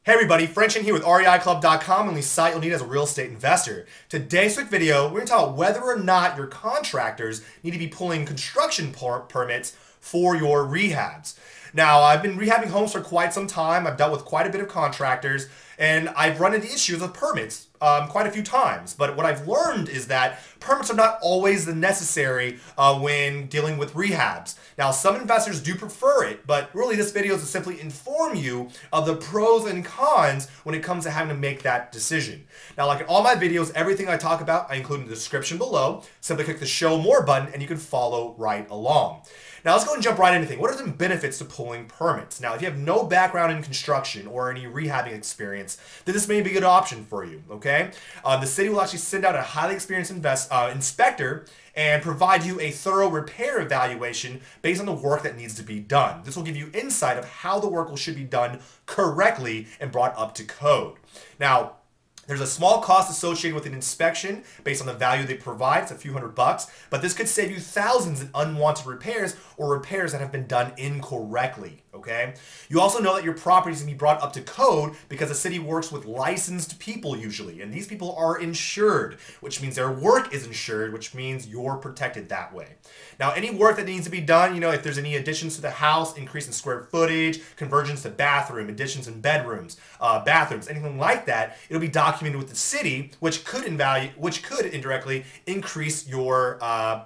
Hey everybody, Frank Chen here with REIClub.com, and the site you'll need as a real estate investor. Today's quick video, we're going to talk about whether or not your contractors need to be pulling construction permits for your rehabs. Now, I've been rehabbing homes for quite some time. I've dealt with quite a bit of contractors, and I've run into issues with permits quite a few times. But what I've learned is that permits are not always the necessary when dealing with rehabs. Now, some investors do prefer it, but really this video is to simply inform you of the pros and cons when it comes to having to make that decision. Now, like in all my videos, everything I talk about, I include in the description below. Simply click the Show More button and you can follow right along. Now, let's go and jump right into things. What are the benefits to pulling permits? Now, if you have no background in construction or any rehabbing experience, then this may be a good option for you, okay? The city will actually send out a highly experienced inspector and provide you a thorough repair evaluation based on the work that needs to be done. This will give you insight of how the work should be done correctly and brought up to code. Now, there's a small cost associated with an inspection based on the value they provide. It's a few $100, but this could save you thousands in unwanted repairs or repairs that have been done incorrectly, okay? You also know that your property is going to be brought up to code because the city works with licensed people usually, and these people are insured, which means their work is insured, which means you're protected that way. Now, any work that needs to be done, you know, if there's any additions to the house, increase in square footage, conversions to bathroom, additions in bedrooms, bathrooms, anything like that, it'll be documented with the city, which could indirectly increase your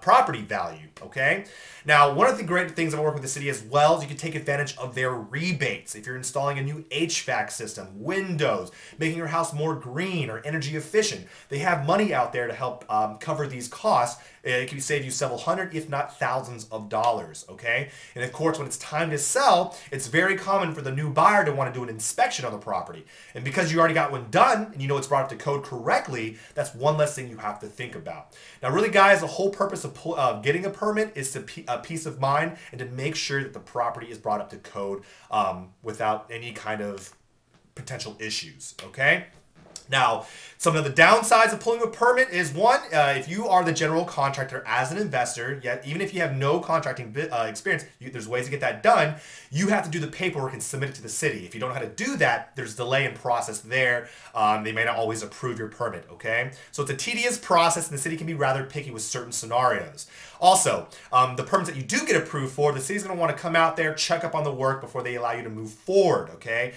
property value, okay? Now, one of the great things about working with the city as well is you can take advantage of their rebates. If you're installing a new HVAC system, windows, making your house more green or energy efficient, they have money out there to help cover these costs. It can save you several hundred, if not thousands of dollars, okay? And of course, when it's time to sell, it's very common for the new buyer to want to do an inspection on the property. And because you already got one done and you know it's brought up to code correctly, that's one less thing you have to think about. Now, really, guys, the whole purpose of getting a permit is to peace of mind and to make sure that the property is brought up to code without any kind of potential issues, okay? Now, some of the downsides of pulling a permit is one, if you are the general contractor as an investor, yet even if you have no contracting experience, there's ways to get that done. You have to do the paperwork and submit it to the city. If you don't know how to do that, there's delay in process there. They may not always approve your permit, okay? So it's a tedious process and the city can be rather picky with certain scenarios. Also, the permits that you do get approved for, the city's going to want to come out there, check up on the work before they allow you to move forward, okay?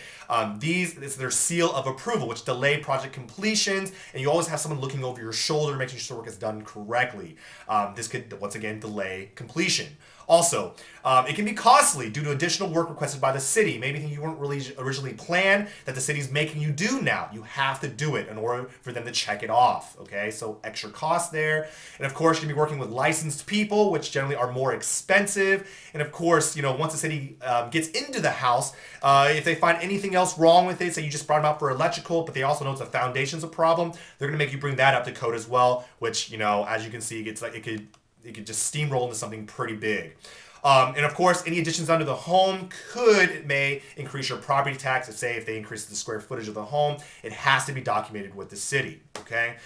This is their seal of approval, which delay project completions, and you always have someone looking over your shoulder, making sure the work is done correctly. This could, once again, delay completion. Also, it can be costly due to additional work requested by the city. Maybe you weren't really originally planned that the city's making you do now. You have to do it in order for them to check it off, okay? So extra cost there. And of course, you're going to be working with licensed people, which generally are more expensive. And of course, you know, once the city gets into the house, if they find anything else wrong with it, say you just brought them out for electrical, but they also know it's the foundation's a problem, they're going to make you bring that up to code as well, which, you know, as you can see, it's like it could just steamroll into something pretty big. And of course, any additions done to the home may increase your property tax. If they increase the square footage of the home, it has to be documented with the city, okay?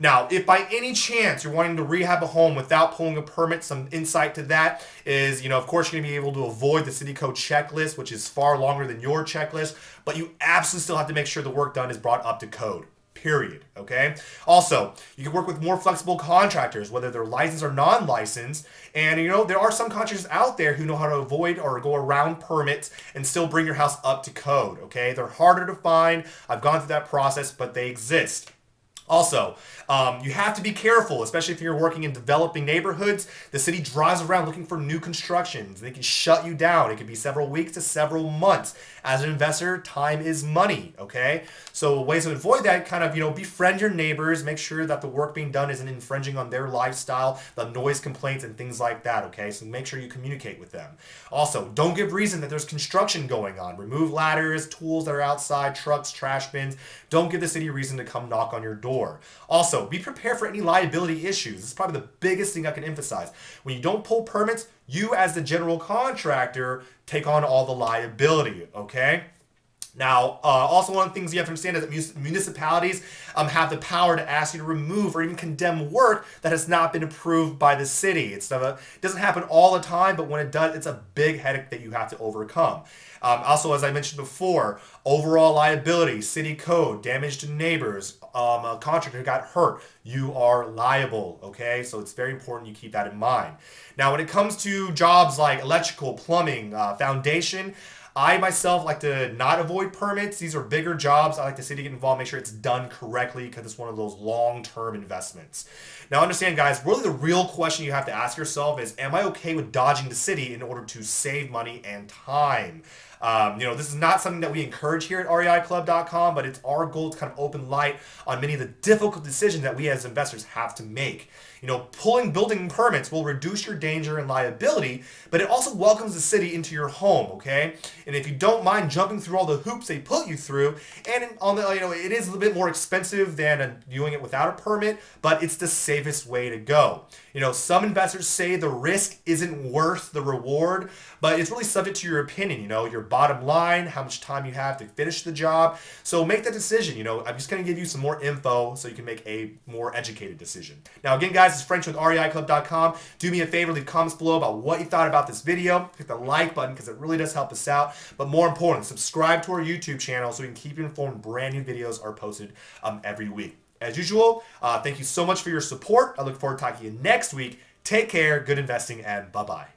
Now, if by any chance you're wanting to rehab a home without pulling a permit, some insight to that is, you know, of course, you're going to be able to avoid the city code checklist, which is far longer than your checklist, but you absolutely still have to make sure the work done is brought up to code. Period, okay? Also, you can work with more flexible contractors, whether they're licensed or non-licensed. And, you know, there are some contractors out there who know how to avoid or go around permits and still bring your house up to code, okay? They're harder to find. I've gone through that process, but they exist. Also, you have to be careful, especially if you're working in developing neighborhoods. The city drives around looking for new constructions. They can shut you down. It could be several weeks to several months. As an investor, time is money, okay? So ways to avoid that, kind of, you know, befriend your neighbors, make sure that the work being done isn't infringing on their lifestyle, the noise complaints and things like that, okay? So make sure you communicate with them. Also, don't give reason that there's construction going on. Remove ladders, tools that are outside, trucks, trash bins. Don't give the city a reason to come knock on your door. Also, be prepared for any liability issues. This is probably the biggest thing I can emphasize. When you don't pull permits, you as the general contractor take on all the liability, okay? Now, also one of the things you have to understand is that municipalities have the power to ask you to remove or even condemn work that has not been approved by the city. It doesn't happen all the time, but when it does, it's a big headache that you have to overcome. Also, as I mentioned before, overall liability, city code, damage to neighbors, a contractor got hurt, you are liable, okay? So it's very important you keep that in mind. Now, when it comes to jobs like electrical, plumbing, foundation, I myself like to not avoid permits. These are bigger jobs. I like the city to get involved, make sure it's done correctly because it's one of those long-term investments. Now understand, guys, really the real question you have to ask yourself is, am I okay with dodging the city in order to save money and time? This is not something that we encourage here at REIclub.com, but it's our goal to kind of open light on many of the difficult decisions that we as investors have to make. Pulling building permits will reduce your danger and liability, but it also welcomes the city into your home, okay? And if you don't mind jumping through all the hoops they put you through, and it is a little bit more expensive than doing it without a permit, but it's the safest way to go. Some investors say the risk isn't worth the reward, but it's really subject to your opinion, your bottom line, how much time you have to finish the job. So make that decision. I'm just going to give you some more info so you can make a more educated decision. Now, again, guys, this is Frank Chen with REIclub.com. Do me a favor, leave comments below about what you thought about this video. Hit the like button because it really does help us out. But more important, subscribe to our YouTube channel so we can keep you informed. Brand new videos are posted every week. As usual, thank you so much for your support. I look forward to talking to you next week. Take care, good investing, and bye-bye.